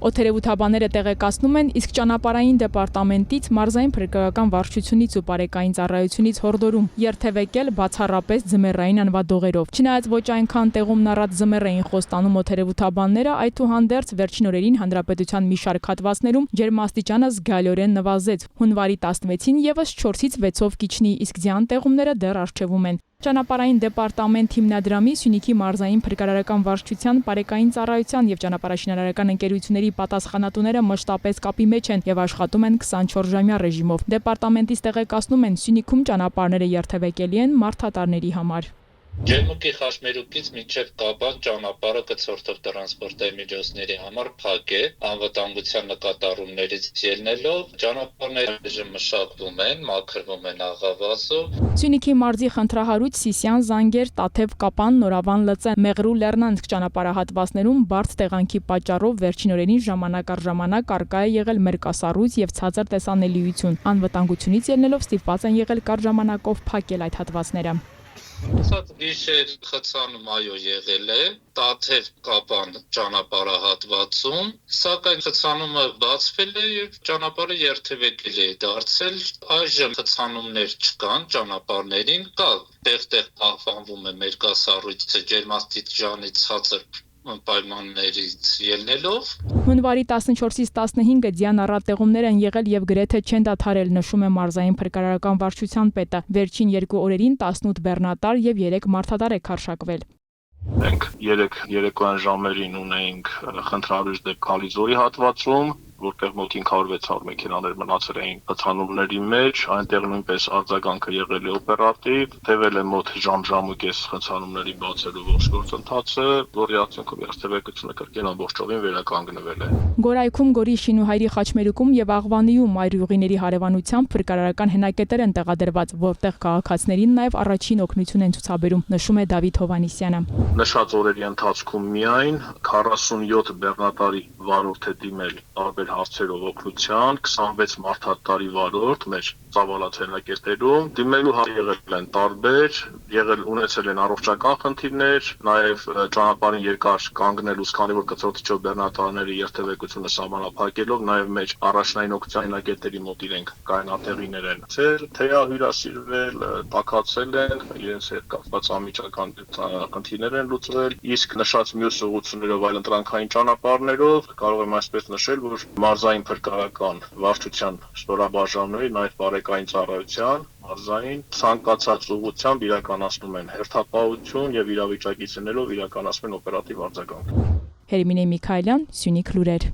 Օդերևութաբանները տեղեկացնում են, իսկ ճանապարհային դեպարտամենտից մարզային փրկարարական վարչությունից ու բարեկային ծառայությունից հորդորում երթևեկել բացառապես ձմեռային անվադողերով։ Չնայած ոչ այնքան տեղումն առած ձմեռ էին խոստանում օդերևութաբանները, այդուհանդերձ վերջին օրերին հանրապետության մի շարք հատվածներում ջերմաստիճանը զգալիորեն նվազեց։ Հունվարի 16-ին եւս 4-ից 6-ով կիջնի, իսկ ձյան տեղումները դեռ առջևում են։ Ճանապարհային դեպարտամենտ հիմնադրամի Սյունիքի մարզային փրկարարական վարչության, բարեկային ծառայության եւ ճանապարհաշինարարական ընկերությունների պատասխանատուները մշտապես կապի մեջ են եւ աշխատում են 24-ժամյա ռեժիմով։ Դեպարտամենտից տեղեկացնում են, Սյունիքում ճանապարհները երթևեկելի են մարդատարների համար։ Ջերմուկի խաչմերուկից մինչև Կապան ճանապարհը կցորդող տրանսպորտային միջոցների համար փակ է, անվտանգության նկատառումներից ելնելով ճանապարհները մշակվում են, մաքրվում են աղավասով։ Սյունիքի մարզի Խնդրահարույց, Սիսիան, Զանգեր, Տաթև, Կապան, Նորավան, Լծեն, Մեղրու, Լեռնանցք ճանապարհահատվածներում բարդ տեղանքի պատճառով վերջին օրերին ժամանակ առ ժամանակ առկա է եղել մերկասառույց եւ ցածր տեսանելիություն։ Անվտանգությունից ելնելով ստիպված են եղել կարճ ժամանակով փակել այդ հատվածները։ Ասած գիշեր խցանում այո եղել է Տաթև Կապան ճանապարհահատվածում, սակայն խցանումը բացվել է եւ ճանապարհը երթևեկել է դարձել։ Այժմ խցանումներ չկան ճանապարհներին, կա տեղ-տեղ պահպանվում է մերկասառույցը ջերմաստիճանի ցածր պայմաններից ելնելով։ Հունվարի 14-ից 15-ը ձյան առատ տեղումներ են եղել եւ գրեթե չեն դադարել, նշում է մարզային փրկարարական վարչության պետը։ Վերջին 2 օրերին 18 բեռնատար եւ 3 մարդատար է քարշակվել։ Մենք 3 երեկոյան ժամերին ունեինք Խնդրահարույց դեպ Քալիձորի հատվածում, որտեղ մոտ 500-600 մեքենաներ մնացել էին խցանումների մեջ, այնտեղ նույնպես արձագանքը եղել է օպերատիվ, տևել է մոտ ժամ-ժամուկես խցանումների բացելու ողջ գործընթացը, որի արդյունքում երթևեկությունը կրկին ամբողջովին վերականգնվել է։ Գորայքում, Գորի Շինուհայրի Խաչմերուկում եւ Աղվանիում այրուղիների հարևանությամբ փրկարարական հենակետեր են տեղադրված, որտեղ քաղաքացիներին նաեւ առաջին օգնություն են ցուցաբերում, նշում է Դավիթ Հովհաննիսյանը։ Նշած օրերի ընթացքում միայն 47 բեռնատարի վարորդ է դիմել տարբեր հարցերով օգնության, 26 մարդատարի վարորդ մեր ծավալած հենակետերում դիմելու եղել են տարբեր, ունեցել են առողջական խնդիրներ, նաև ճանապարհին երկար կանգնելուց, քանի որ կցորդիչով բեռնատարների երթևեկությունը սահմանափակելով, նաև մեր առաջնային օգնության հենակետերի մոտ իրենք կայունատեղիներ են թեյա հյուրասիրվել, տաքացել են, իրենց հետ կապված անմիջական խնդիրներ են լուծվել, իսկ նշած մյուս ուղղություններով այլընտրանքային ճանապարհներով կարող եմ այսպես նշել, որ մարզային փրկարարական վարչության ստորաբաժանումների, նաև բարեկային ծառայության մարզային ցանկացած ուղղությամբ իրականացնում են հերթապահություն եւ իրավիճակի ցնելով իրականացնում են օպերատիվ արձագանք։ Հերմինե Միքայելյան, Սյունիք լուրեր։